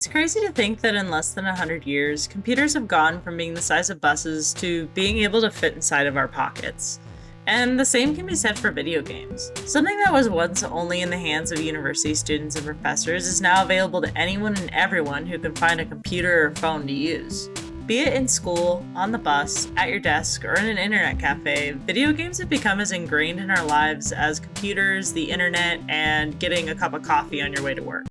It's crazy to think that in less than 100 years, computers have gone from being the size of buses to being able to fit inside of our pockets. And the same can be said for video games. Something that was once only in the hands of university students and professors is now available to anyone and everyone who can find a computer or phone to use. Be it in school, on the bus, at your desk, or in an internet cafe, video games have become as ingrained in our lives as computers, the internet, and getting a cup of coffee on your way to work.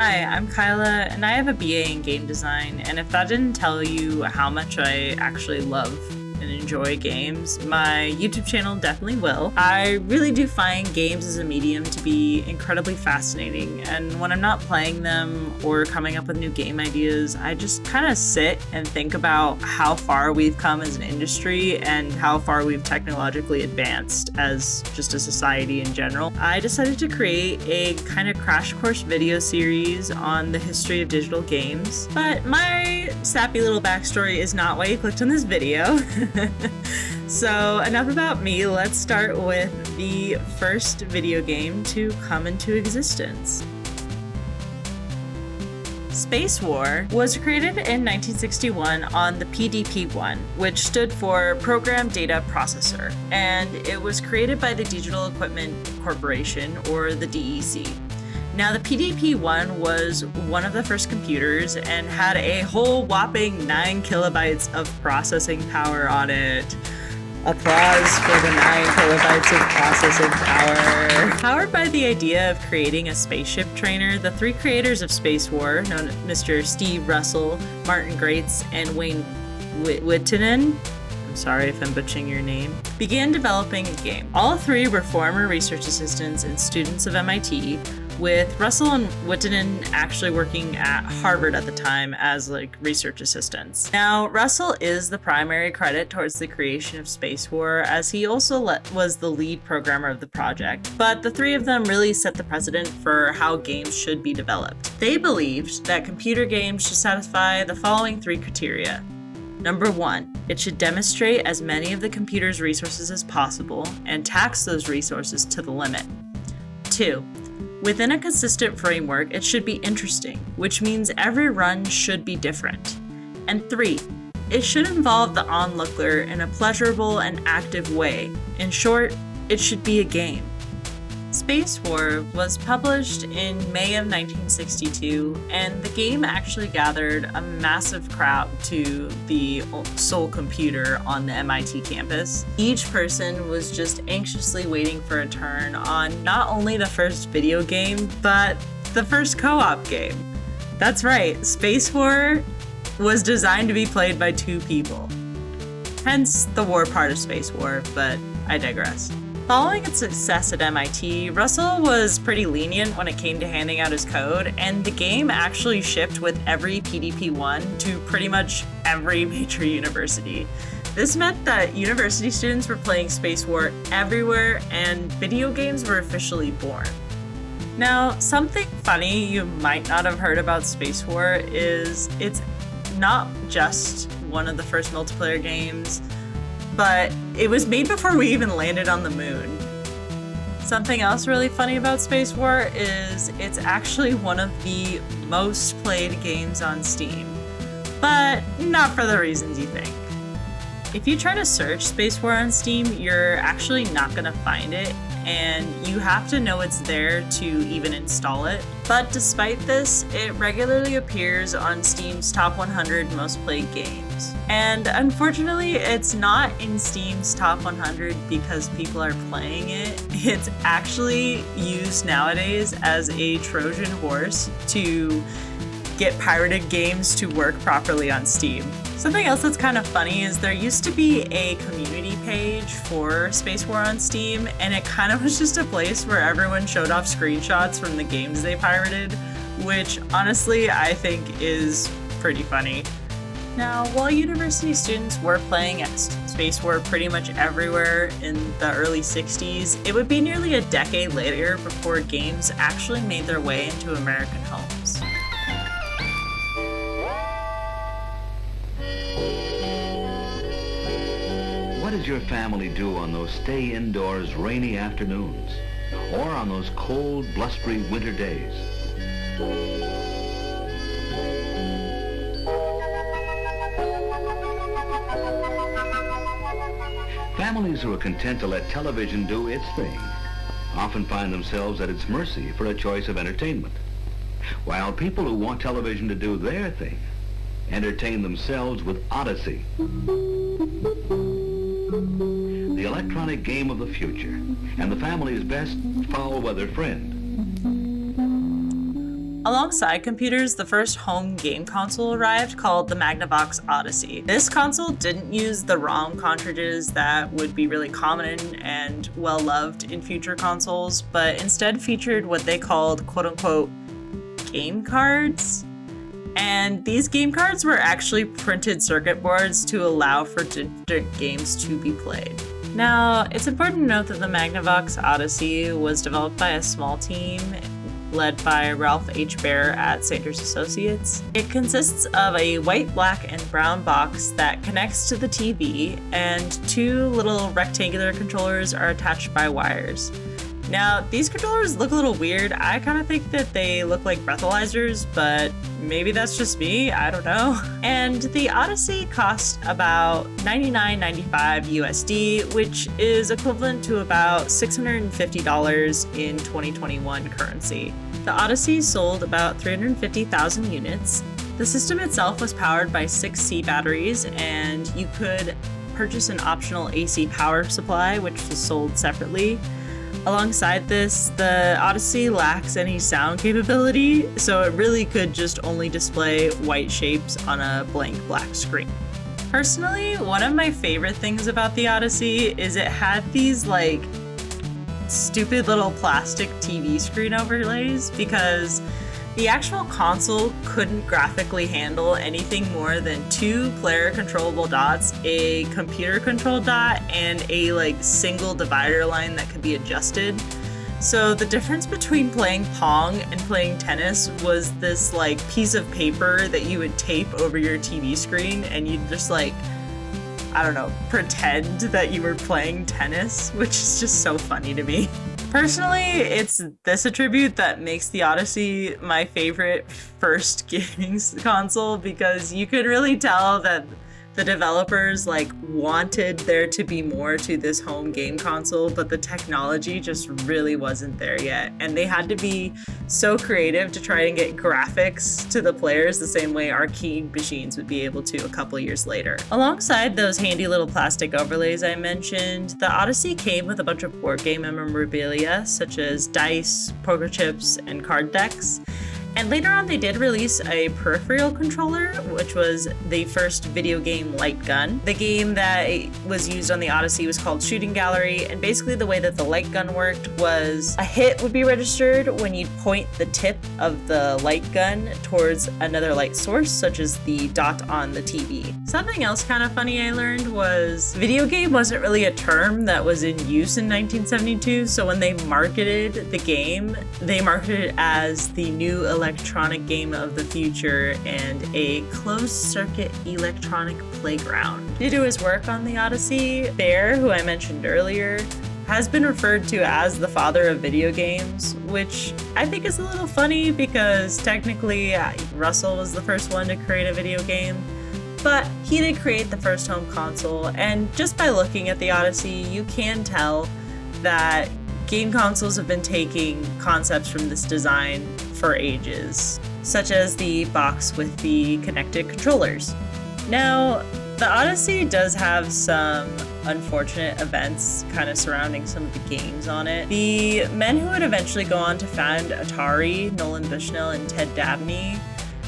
Hi, I'm Kyla, and I have a BA in game design, and if that didn't tell you how much I actually love and enjoy games, my YouTube channel definitely will. I really do find games as a medium to be incredibly fascinating, and when I'm not playing them or coming up with new game ideas, I just kind of sit and think about how far we've come as an industry and how far we've technologically advanced as just a society in general. I decided to create a kind of crash course video series on the history of digital games, but my sappy little backstory is not why you clicked on this video. So enough about me, let's start with the first video game to come into existence. Spacewar was created in 1961 on the PDP-1, which stood for Program Data Processor, and it was created by the Digital Equipment Corporation, or the DEC. Now, the PDP-1 was one of the first computers and had a whole whopping 9 kilobytes of processing power on it. Applause for the 9 kilobytes of processing power. Powered by the idea of creating a spaceship trainer, the three creators of Spacewar, known as Mr. Steve Russell, Martin Graetz, and Wayne Wittinen, I'm sorry if I'm butchering your name, began developing a game. All three were former research assistants and students of MIT, with Russell and Wittinen actually working at Harvard at the time as research assistants. Now, Russell is the primary credit towards the creation of Spacewar, as he also was the lead programmer of the project, but the three of them really set the precedent for how games should be developed. They believed that computer games should satisfy the following three criteria. Number 1, it should demonstrate as many of the computer's resources as possible and tax those resources to the limit. 2, within a consistent framework, it should be interesting, which means every run should be different. And 3, it should involve the onlooker in a pleasurable and active way. In short, it should be a game. Spacewar was published in May of 1962, and the game actually gathered a massive crowd to the Seoul computer on the MIT campus. Each person was just anxiously waiting for a turn on not only the first video game, but the first co-op game. That's right, Spacewar was designed to be played by 2 people. Hence the war part of Spacewar, but I digress. Following its success at MIT, Russell was pretty lenient when it came to handing out his code, and the game actually shipped with every PDP-1 to pretty much every major university. This meant that university students were playing Spacewar everywhere, and video games were officially born. Now, something funny you might not have heard about Spacewar is it's not just one of the first multiplayer games, but it was made before we even landed on the moon. Something else really funny about Spacewar is it's actually one of the most played games on Steam, but not for the reasons you think. If you try to search Spacewar on Steam, you're actually not gonna find it, and you have to know it's there to even install it. But despite this, it regularly appears on Steam's top 100 most played games. And unfortunately, it's not in Steam's top 100 because people are playing it. It's actually used nowadays as a Trojan horse to get pirated games to work properly on Steam. Something else that's kind of funny is there used to be a community page for Spacewar on Steam, and it kind of was just a place where everyone showed off screenshots from the games they pirated, which honestly I think is pretty funny. Now, while university students were playing Spacewar pretty much everywhere in the early 60s, it would be nearly a decade later before games actually made their way into American homes. What does your family do on those stay-indoors rainy afternoons? or on those cold, blustery winter days. Families who are content to let television do its thing often find themselves at its mercy for a choice of entertainment, while people who want television to do their thing entertain themselves with Odyssey, the electronic game of the future, and the family's best foul-weather friend. Alongside computers, the first home game console arrived called the Magnavox Odyssey. This console didn't use the ROM cartridges that would be really common and well-loved in future consoles, but instead featured what they called quote-unquote game cards. And these game cards were actually printed circuit boards to allow for different games to be played. Now, it's important to note that the Magnavox Odyssey was developed by a small team led by Ralph H. Baer at Sanders Associates. It consists of a white, black, and brown box that connects to the TV, and two little rectangular controllers are attached by wires. Now, these controllers look a little weird. I kind of think that they look like breathalyzers, but maybe that's just me, I don't know. And the Odyssey cost about $99.95 USD, which is equivalent to about $650 in 2021 currency. The Odyssey sold about 350,000 units. The system itself was powered by 6 C batteries, and you could purchase an optional AC power supply, which was sold separately. Alongside this, the Odyssey lacks any sound capability, so it really could just only display white shapes on a blank black screen. Personally, one of my favorite things about the Odyssey is it had these like stupid little plastic TV screen overlays, because the actual console couldn't graphically handle anything more than 2 player controllable dots, a computer controlled dot, and a like single divider line that could be adjusted. So the difference between playing Pong and playing tennis was this like piece of paper that you would tape over your TV screen, and you'd just like, I don't know, pretend that you were playing tennis, which is just so funny to me. Personally, it's this attribute that makes the Odyssey my favorite first gaming console, because you could really tell that the developers like wanted there to be more to this home game console, but the technology just really wasn't there yet. And they had to be so creative to try and get graphics to the players the same way arcade machines would be able to a couple years later. Alongside those handy little plastic overlays I mentioned, the Odyssey came with a bunch of board game memorabilia such as dice, poker chips, and card decks. And later on, they did release a peripheral controller, which was the first video game light gun. The game that was used on the Odyssey was called Shooting Gallery, and basically the way that the light gun worked was a hit would be registered when you'd point the tip of the light gun towards another light source, such as the dot on the TV. Something else kind of funny I learned was video game wasn't really a term that was in use in 1972, so when they marketed the game, they marketed it as the new electronic game of the future and a closed-circuit electronic playground. Due to his work on the Odyssey, Baer, who I mentioned earlier, has been referred to as the father of video games, which I think is a little funny because technically Russell was the first one to create a video game, but he did create the first home console, and just by looking at the Odyssey, you can tell that game consoles have been taking concepts from this design for ages, such as the box with the connected controllers. Now, the Odyssey does have some unfortunate events kind of surrounding some of the games on it. The men who would eventually go on to found Atari, Nolan Bushnell and Ted Dabney,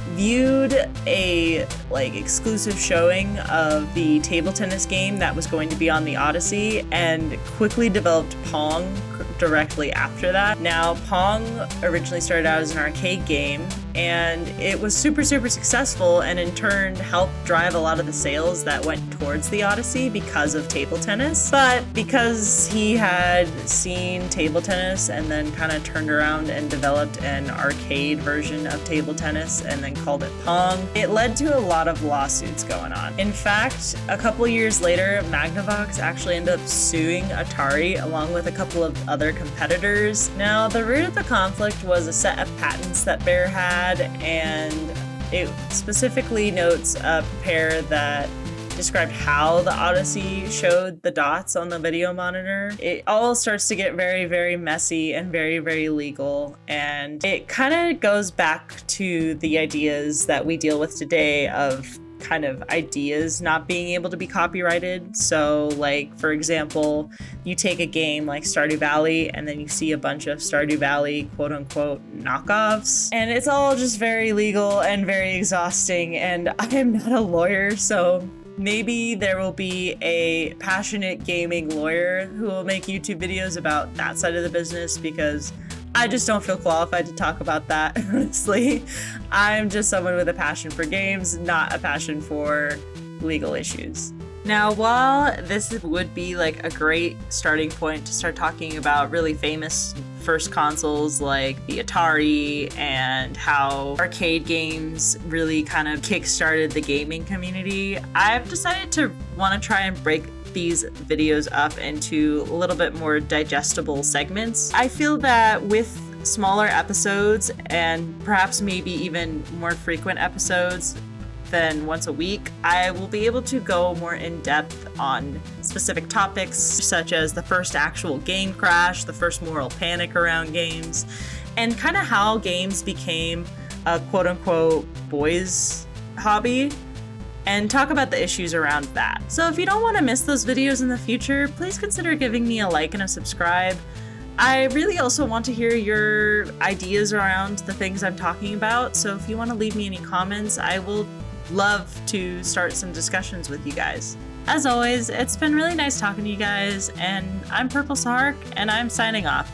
viewed a exclusive showing of the table tennis game that was going to be on the Odyssey and quickly developed Pong directly after that. Now, Pong originally started out as an arcade game, and it was super successful, and in turn helped drive a lot of the sales that went towards the Odyssey because of table tennis. But because he had seen table tennis and then kind of turned around and developed an arcade version of table tennis and then called it Pong, it led to a lot of lawsuits going on. In fact, a couple years later, Magnavox actually ended up suing Atari along with a couple of other competitors. Now, the root of the conflict was a set of patents that Bear had, and it specifically notes a pair that described how the Odyssey showed the dots on the video monitor. It all starts to get very messy and very legal, and it kind of goes back to the ideas that we deal with today of kind of ideas not being able to be copyrighted. So like, for example, you take a game like Stardew Valley and then you see a bunch of Stardew Valley quote unquote knockoffs, and it's all just very legal and very exhausting, and I am not a lawyer, so maybe there will be a passionate gaming lawyer who will make YouTube videos about that side of the business, because I just don't feel qualified to talk about that, honestly. I'm just someone with a passion for games, not a passion for legal issues. Now, while this would be like a great starting point to start talking about really famous first consoles like the Atari and how arcade games really kind of kickstarted the gaming community, I've decided to want to try and break these videos up into a little bit more digestible segments. I feel that with smaller episodes and perhaps maybe even more frequent episodes than once a week, I will be able to go more in depth on specific topics such as the first actual game crash, the first moral panic around games, and kind of how games became a quote unquote boys hobby, and talk about the issues around that. So if you don't want to miss those videos in the future, please consider giving me a like and a subscribe. I really also want to hear your ideas around the things I'm talking about, so if you want to leave me any comments, I will love to start some discussions with you guys. As always, it's been really nice talking to you guys, and I'm Purple Sark, and I'm signing off.